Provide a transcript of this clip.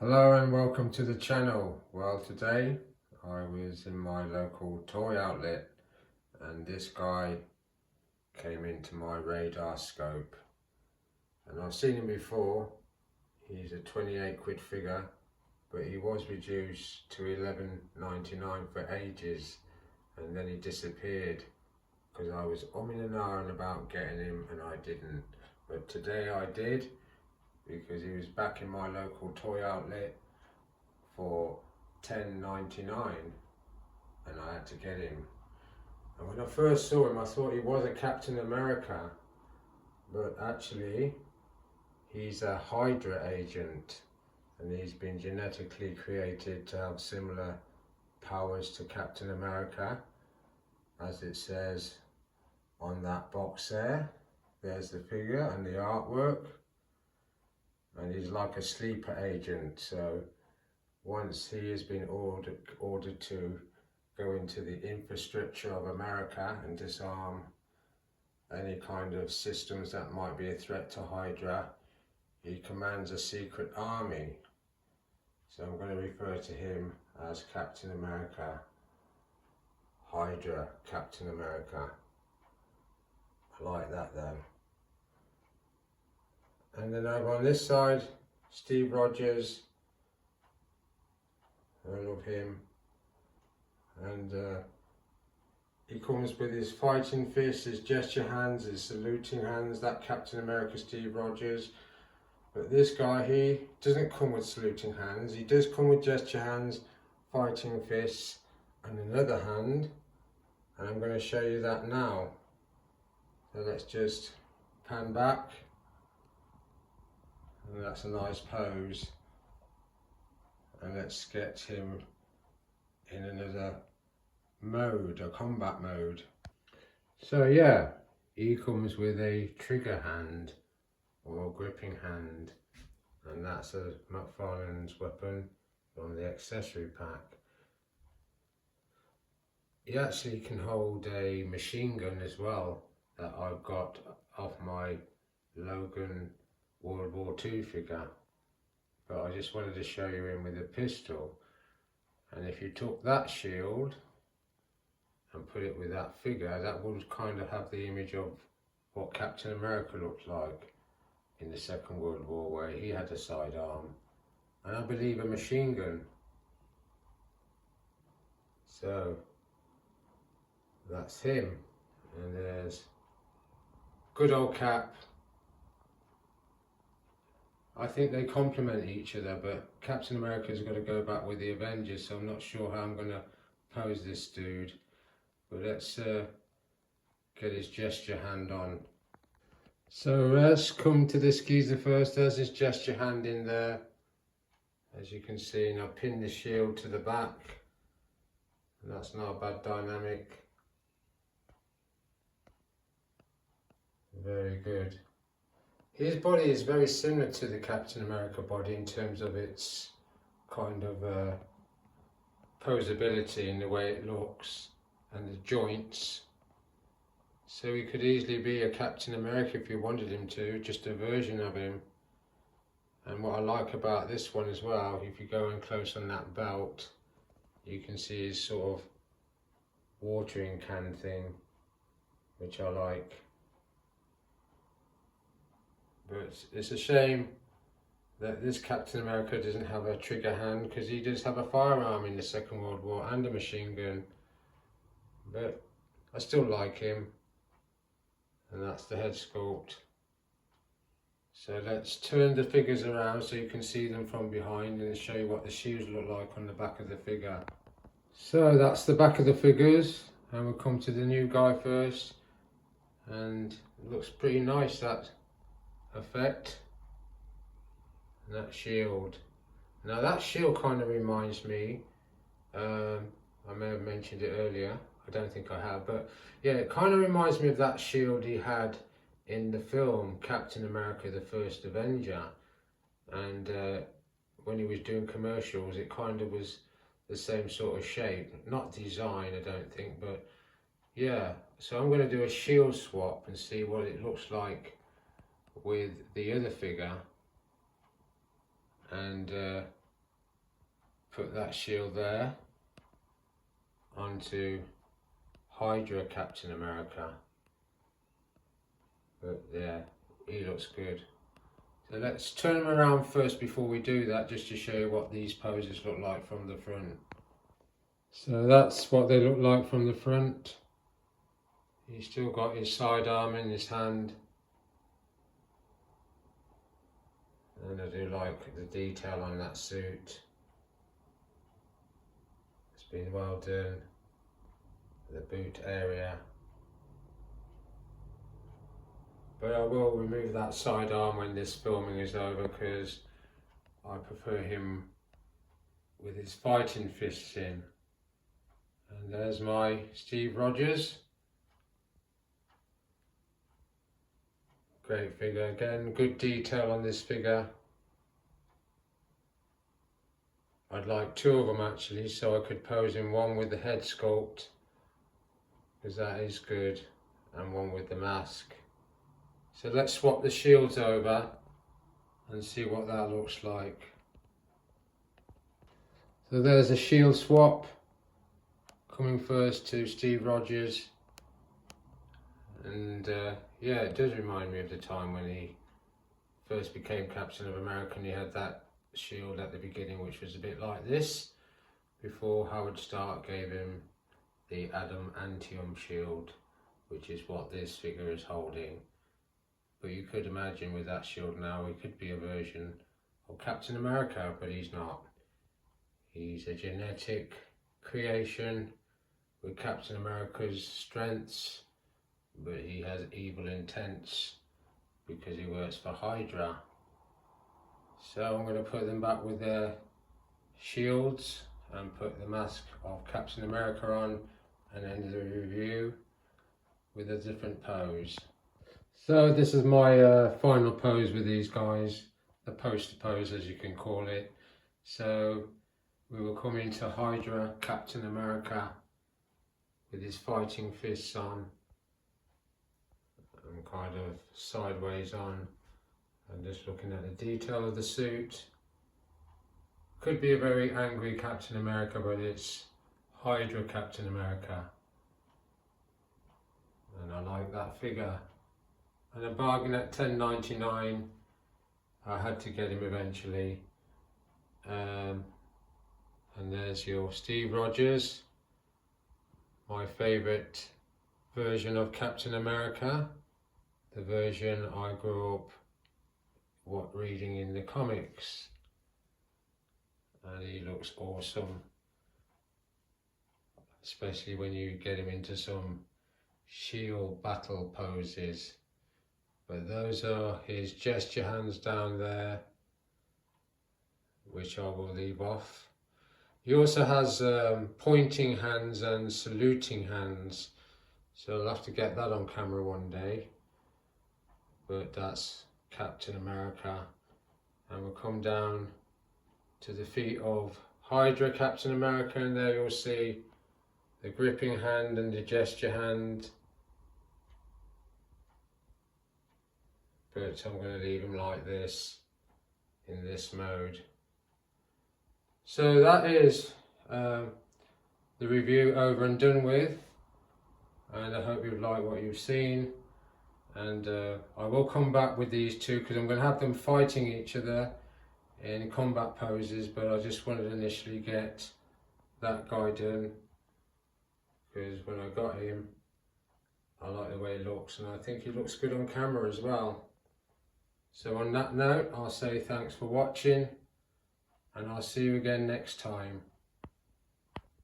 Hello and welcome to the channel. Well, today I was in my local toy outlet and this guy came into my radar scope, and I've seen him before. He's a 28 quid figure, but he was reduced to 11.99 for ages, and then he disappeared because I was umming and ahhing about getting him and I didn't. But today I did, because he was back in my local toy outlet for $10.99 and I had to get him. And when I first saw him I thought he was a Captain America, but actually he's a Hydra agent, and he's been genetically created to have similar powers to Captain America, as it says on that box there. There's the figure and the artwork, and he's like a sleeper agent. So once he has been ordered to go into the infrastructure of America and disarm any kind of systems that might be a threat to Hydra, he commands a secret army. So I'm going to refer to him as Captain America, Hydra Captain America. I like that then. And then over on this side, Steve Rogers. I love him. And he comes with his fighting fists, his gesture hands, his saluting hands, that Captain America Steve Rogers. But this guy, he doesn't come with saluting hands. He does come with gesture hands, fighting fists, and another hand. And I'm going to show you that now. So let's just pan back. And that's a nice pose. And let's get him in another mode, a combat mode. So yeah, he comes with a trigger hand or gripping hand, and that's a McFarlane's weapon from the accessory pack. He actually can hold a machine gun as well that I've got off my Logan World War II figure, but I just wanted to show you him with a pistol. And if you took that shield and put it with that figure, that would kind of have the image of what Captain America looked like in the Second World War, where he had a sidearm and I believe a machine gun. So that's him. And there's good old Cap. I think they complement each other, but Captain America's got to go back with the Avengers, so I'm not sure how I'm going to pose this dude. But let's get his gesture hand on. So let's come to this geezer first. There's his gesture hand in there, as you can see, and I've pinned the shield to the back, and that's not a bad dynamic. Very good. His body is very similar to the Captain America body in terms of its kind of posability in the way it looks and the joints. So he could easily be a Captain America if you wanted him to, just a version of him. And what I like about this one as well, if you go in close on that belt, you can see his sort of watering can thing, which I like. But it's a shame that this Captain America doesn't have a trigger hand, because he does have a firearm in the Second World War and a machine gun. But I still like him. And that's the head sculpt. So let's turn the figures around so you can see them from behind and show you what the shoes look like on the back of the figure. So that's the back of the figures, and we'll come to the new guy first. And it looks pretty nice, that effect. And that shield. Now that shield kind of reminds me, I may have mentioned it earlier, I don't think I have, but yeah, it kind of reminds me of that shield he had in the film Captain America the First Avenger. And when he was doing commercials, it kind of was the same sort of shape, not design I don't think, but yeah. So I'm going to do a shield swap and see what it looks like with the other figure, and put that shield there onto Hydra Captain America. But yeah, he looks good. So let's turn him around first before we do that, just to show you what these poses look like from the front. So that's what they look like from the front. He's still got his sidearm in his hand. And I do like the detail on that suit. It's been well done. The boot area. But I will remove that sidearm when this filming is over, because I prefer him with his fighting fists in. And there's my Steve Rogers. Great figure again, good detail on this figure. I'd like two of them actually, so I could pose in one with the head sculpt, because that is good, and one with the mask. So let's swap the shields over and see what that looks like. So there's a shield swap, coming first to Steve Rogers. And yeah, it does remind me of the time when he first became Captain of America, and he had that shield at the beginning, which was a bit like this, before Howard Stark gave him the adamantium shield, which is what this figure is holding. But you could imagine with that shield now, he could be a version of Captain America, but he's not. He's a genetic creation with Captain America's strengths, but he has evil intents because he works for Hydra. So I'm going to put them back with their shields and put the mask of Captain America on, and end the review with a different pose. So this is my final pose with these guys, the poster pose as you can call it. So we will come into Hydra Captain America with his fighting fists on and kind of sideways on, and just looking at the detail of the suit. Could be a very angry Captain America, but it's Hydra Captain America, and I like that figure. And a bargain at $10.99. I had to get him eventually. And there's your Steve Rogers, my favourite version of Captain America, the version I grew up reading in the comics, and he looks awesome, especially when you get him into some shield battle poses. But those are his gesture hands down there, which I will leave off. He also has pointing hands and saluting hands, so I'll have to get that on camera one day. But that's Captain America. And we'll come down to the feet of Hydra Captain America, and there you'll see the gripping hand and the gesture hand. But I'm going to leave him like this, in this mode. So that is the review over and done with, and I hope you like what you've seen. And I will come back with these two, because I'm going to have them fighting each other in combat poses, but I just wanted to initially get that guy done, because when I got him, I like the way he looks, and I think he looks good on camera as well. So on that note, I'll say thanks for watching, and I'll see you again next time.